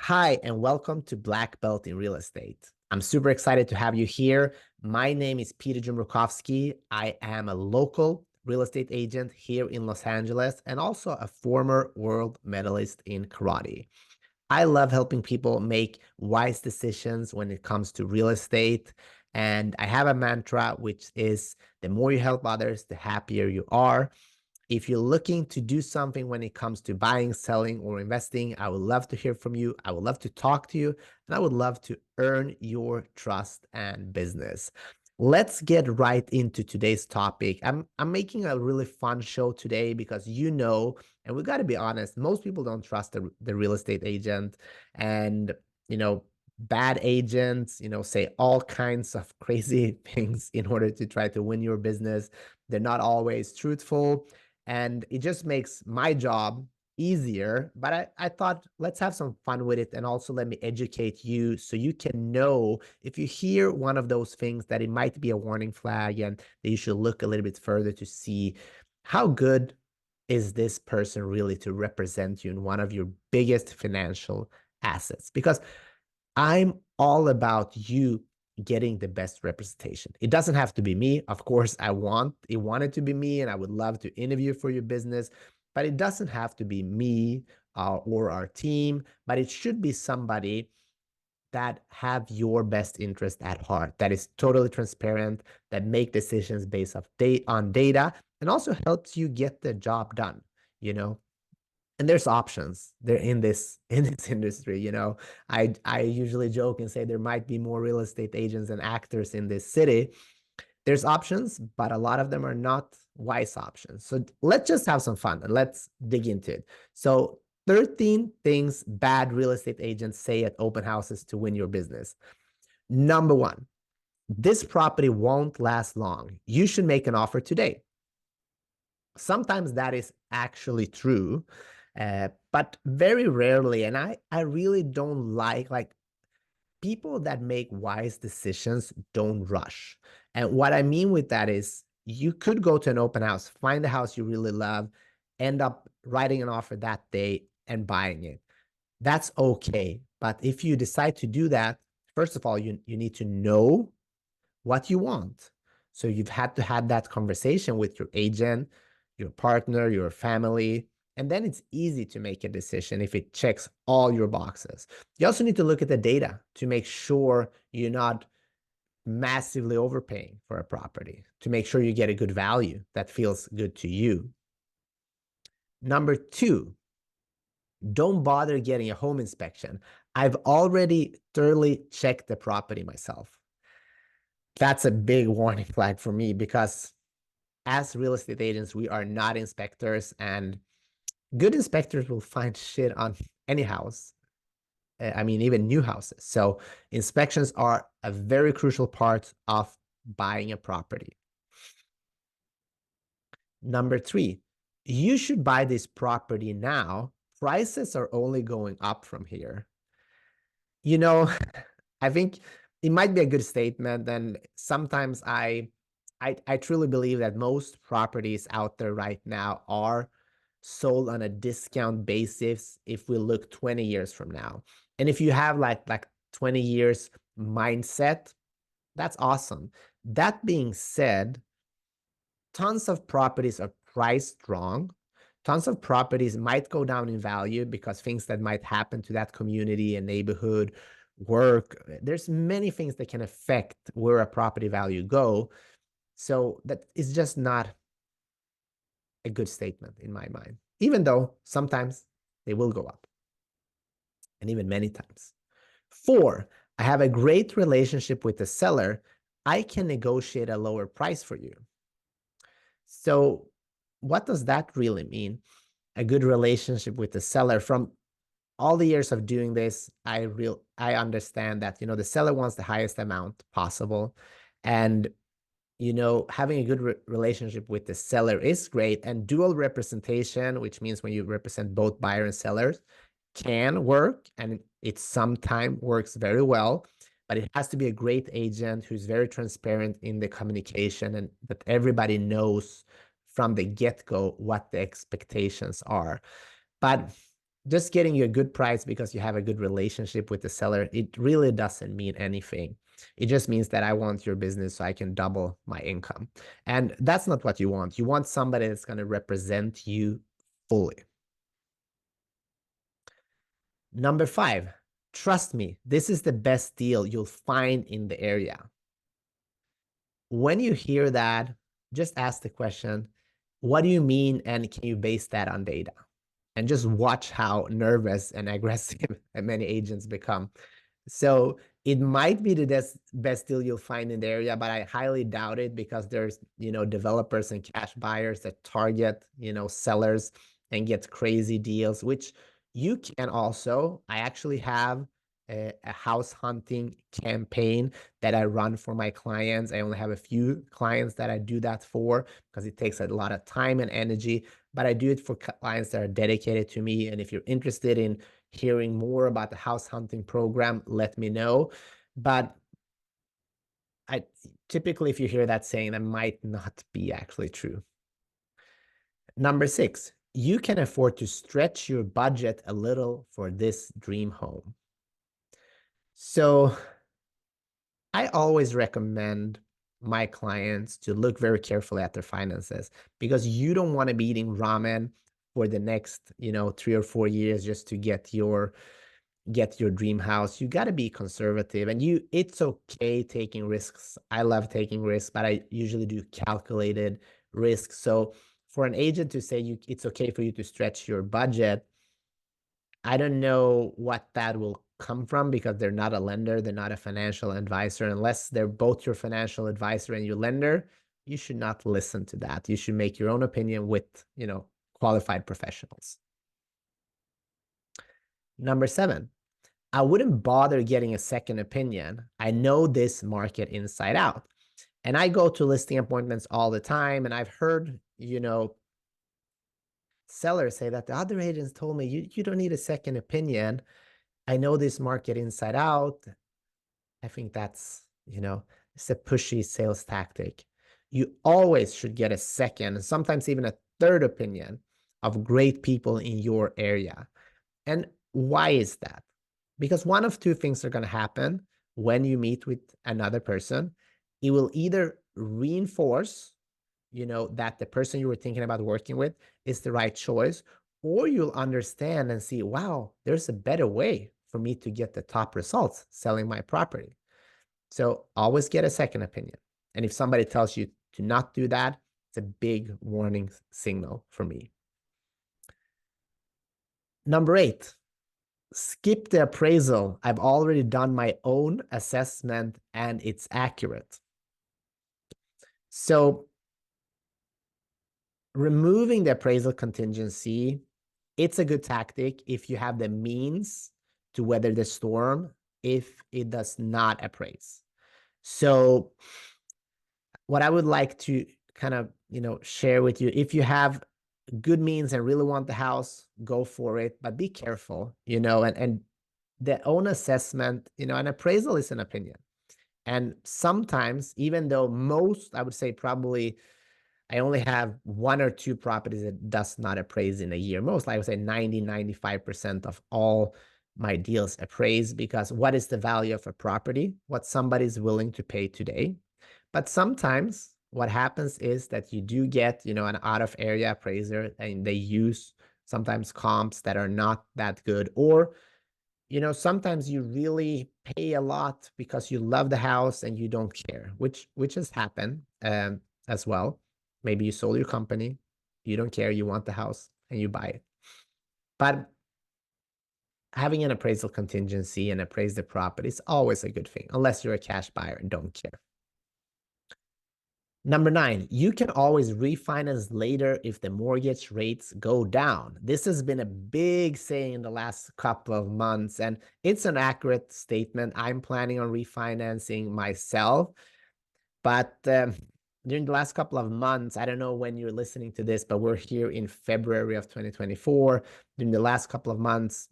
Hi, and welcome to Black Belt in Real Estate. I'm super excited to have you here. My name is Peter Jumrukovski. I am a local real estate agent here in Los Angeles and also a former world medalist in karate. I love helping people make wise decisions when it comes to real estate. And I have a mantra, which is the more you help others, the happier you are. If you're looking to do something when it comes to buying, selling, or investing, I would love to hear from you. I would love to talk to you, and I would love to earn your trust and business. Let's get right into today's topic. I'm making a really fun show today because and we got to be honest, most people don't trust the real estate agent, and bad agents, say all kinds of crazy things in order to try to win your business. They're not always truthful, and it just makes my job easier. But I thought, let's have some fun with it, and also let me educate you so you can know if you hear one of those things that it might be a warning flag and that you should look a little bit further to see how good is this person really to represent you in one of your biggest financial assets. Because I'm all about you getting the best representation. It doesn't have to be me. Of course, I want it to be me, and I would love to interview for your business, but it doesn't have to be me or our team, but it should be somebody that have your best interest at heart, that is totally transparent, that make decisions based on data, and also helps you get the job done, you know? And there's options there in this industry. I usually joke and say there might be more real estate agents and actors in this city. There's options, but a lot of them are not wise options. So let's just have some fun and let's dig into it. So 13 things bad real estate agents say at open houses to win your business. Number one, this property won't last long. You should make an offer today. Sometimes that is actually true, but very rarely. And I really don't like people that make wise decisions don't rush. And what I mean with that is you could go to an open house, find a house you really love, end up writing an offer that day and buying it. That's okay. But if you decide to do that, first of all, you need to know what you want. So you've had to have that conversation with your agent, your partner, your family, and then it's easy to make a decision if it checks all your boxes. You also need to look at the data to make sure you're not massively overpaying for a property, to make sure you get a good value that feels good to you. Number two, don't bother getting a home inspection. I've already thoroughly checked the property myself. That's a big warning flag for me because as real estate agents, we are not inspectors, and good inspectors will find shit on any house. I mean, even new houses. So inspections are a very crucial part of buying a property. Number three, you should buy this property now. Prices are only going up from here. You know, I think it might be a good statement. And sometimes I truly believe that most properties out there right now are sold on a discount basis if we look 20 years from now. And if you have like 20 years mindset, that's awesome. That being said, tons of properties are priced wrong. Tons of properties might go down in value because things that might happen to that community and neighborhood, work, there's many things that can affect where a property value go. So that is just not a good statement in my mind, even though sometimes they will go up, and even many times. Four, I have a great relationship with the seller. I can negotiate a lower price for you. So what does that really mean? A good relationship with the seller. From all the years of doing this, I understand that, the seller wants the highest amount possible. And having a good relationship with the seller is great. And dual representation, which means when you represent both buyer and sellers, can work, and it sometimes works very well. But it has to be a great agent who's very transparent in the communication and that everybody knows from the get-go what the expectations are. But just getting you a good price because you have a good relationship with the seller, it really doesn't mean anything. It just means that I want your business so I can double my income. And that's not what you want. You want somebody that's going to represent you fully. Number 5, trust me, this is the best deal you'll find in the area. When you hear that, just ask the question, what do you mean? And can you base that on data? And just watch how nervous and aggressive many agents become. So it might be the best deal you'll find in the area, but I highly doubt it because there's, developers and cash buyers that target, sellers and get crazy deals, which you can also. I actually have a house hunting campaign that I run for my clients. I only have a few clients that I do that for because it takes a lot of time and energy, but I do it for clients that are dedicated to me. And if you're interested in hearing more about the house hunting program, let me know. But I typically, if you hear that saying, that might not be actually true. Number 6, you can afford to stretch your budget a little for this dream home. So I always recommend my clients to look very carefully at their finances because you don't want to be eating ramen for the next, 3 or 4 years just to get your dream house. You got to be conservative, and it's okay taking risks. I love taking risks, but I usually do calculated risks. So for an agent to say it's okay for you to stretch your budget, I don't know what that will come from because they're not a lender, they're not a financial advisor. Unless they're both your financial advisor and your lender, you should not listen to that. You should make your own opinion with, qualified professionals. Number 7, I wouldn't bother getting a second opinion. I know this market inside out. And I go to listing appointments all the time, and I've heard, sellers say that the other agents told me, you don't need a second opinion. I know this market inside out. I think that's, it's a pushy sales tactic. You always should get a second, and sometimes even a third opinion of great people in your area. And why is that? Because one of two things are going to happen when you meet with another person. It will either reinforce, that the person you were thinking about working with is the right choice, or you'll understand and see, wow, there's a better way for me to get the top results selling my property. So always get a second opinion. And if somebody tells you to not do that, it's a big warning signal for me. Number 8, skip the appraisal. I've already done my own assessment and it's accurate. So removing the appraisal contingency, it's a good tactic if you have the means to weather the storm if it does not appraise. So what I would like to kind of, share with you, if you have good means and really want the house, go for it, but be careful, and the own assessment, an appraisal is an opinion. And sometimes, even though most, I would say probably, I only have 1 or 2 properties that does not appraise in a year. Most, I would say 90-95% of all my deals appraise, because what is the value of a property? What somebody's willing to pay today. But sometimes what happens is that you do get, an out of area appraiser, and they use sometimes comps that are not that good, or, sometimes you really pay a lot because you love the house and you don't care, which has happened as well. Maybe you sold your company, you don't care, you want the house and you buy it. But having an appraisal contingency and appraise the property is always a good thing, unless you're a cash buyer and don't care. Number 9, you can always refinance later if the mortgage rates go down. This has been a big saying in the last couple of months, and it's an accurate statement. I'm planning on refinancing myself, but during the last couple of months, I don't know when you're listening to this, but we're here in February of 2024. During the last couple of months,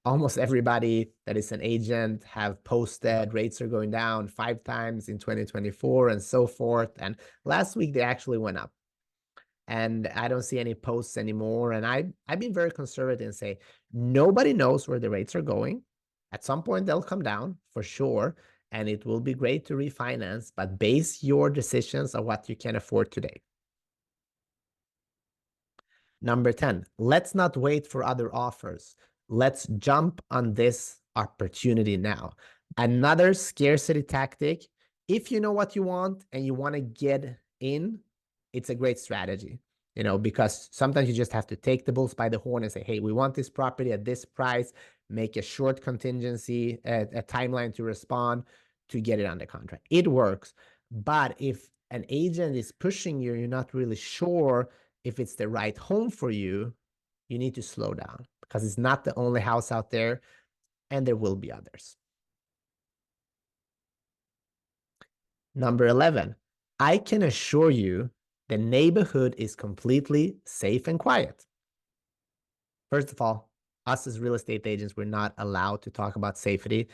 almost everybody that is an agent have posted rates are going down 5 times in 2024 and so forth. And last week, they actually went up. and I don't see any posts anymore. And I've been very conservative and say, nobody knows where the rates are going. At some point, they'll come down for sure, and it will be great to refinance, but base your decisions on what you can afford today. Number 10, let's not wait for other offers. Let's jump on this opportunity now. Another scarcity tactic. If you know what you want and you want to get in, it's a great strategy, because sometimes you just have to take the bulls by the horn and say, hey, we want this property at this price, make a short contingency, a timeline to respond to get it under contract. It works. But if an agent is pushing you, you're not really sure if it's the right home for you, you need to slow down because it's not the only house out there, and there will be others. Number 11, I can assure you the neighborhood is completely safe and quiet. First of all, us as real estate agents, we're not allowed to talk about safety.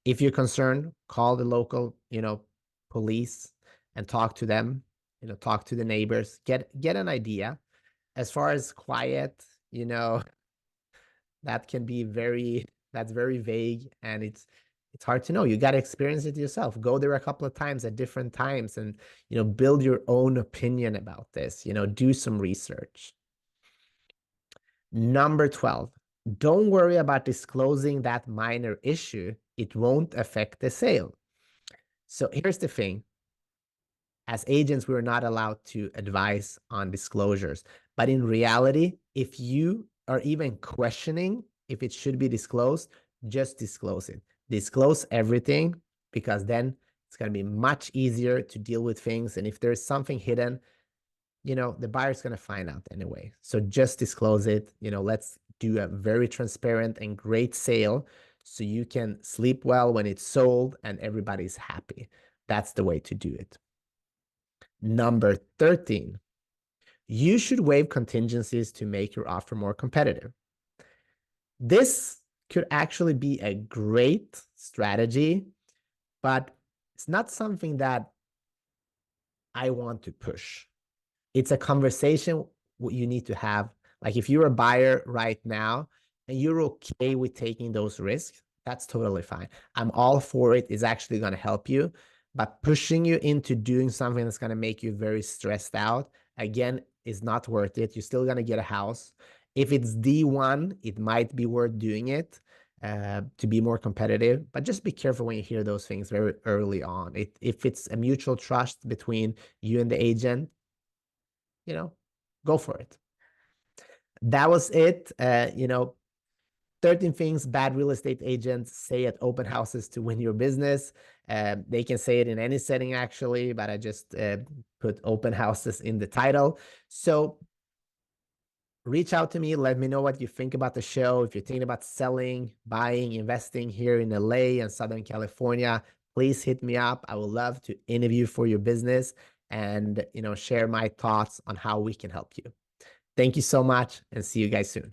If you're concerned, call the local, police and talk to them, talk to the neighbors, get an idea. As far as quiet, that can be that's very vague, and it's hard to know. You got to experience it yourself. Go there a couple of times at different times and, build your own opinion about this, do some research. Number 12, don't worry about disclosing that minor issue. It won't affect the sale. So here's the thing. As agents, we're not allowed to advise on disclosures. But in reality, if you are even questioning if it should be disclosed, just disclose it. Disclose everything, because then it's going to be much easier to deal with things. And if there's something hidden, the buyer's going to find out anyway. So just disclose it. Let's do a very transparent and great sale so you can sleep well when it's sold and everybody's happy. That's the way to do it. Number 13, you should waive contingencies to make your offer more competitive. This could actually be a great strategy, but it's not something that I want to push. It's a conversation you need to have. Like if you're a buyer right now and you're okay with taking those risks, that's totally fine. I'm all for it. It's actually going to help you. But pushing you into doing something that's going to make you very stressed out, again, is not worth it. You're still going to get a house. If it's D1, it might be worth doing it to be more competitive. But just be careful when you hear those things very early on. If it's a mutual trust between you and the agent, go for it. That was it. 13 things bad real estate agents say at open houses to win your business. They can say it in any setting, actually, but I just put open houses in the title. So reach out to me. Let me know what you think about the show. If you're thinking about selling, buying, investing here in LA and Southern California, please hit me up. I would love to interview for your business and share my thoughts on how we can help you. Thank you so much, and see you guys soon.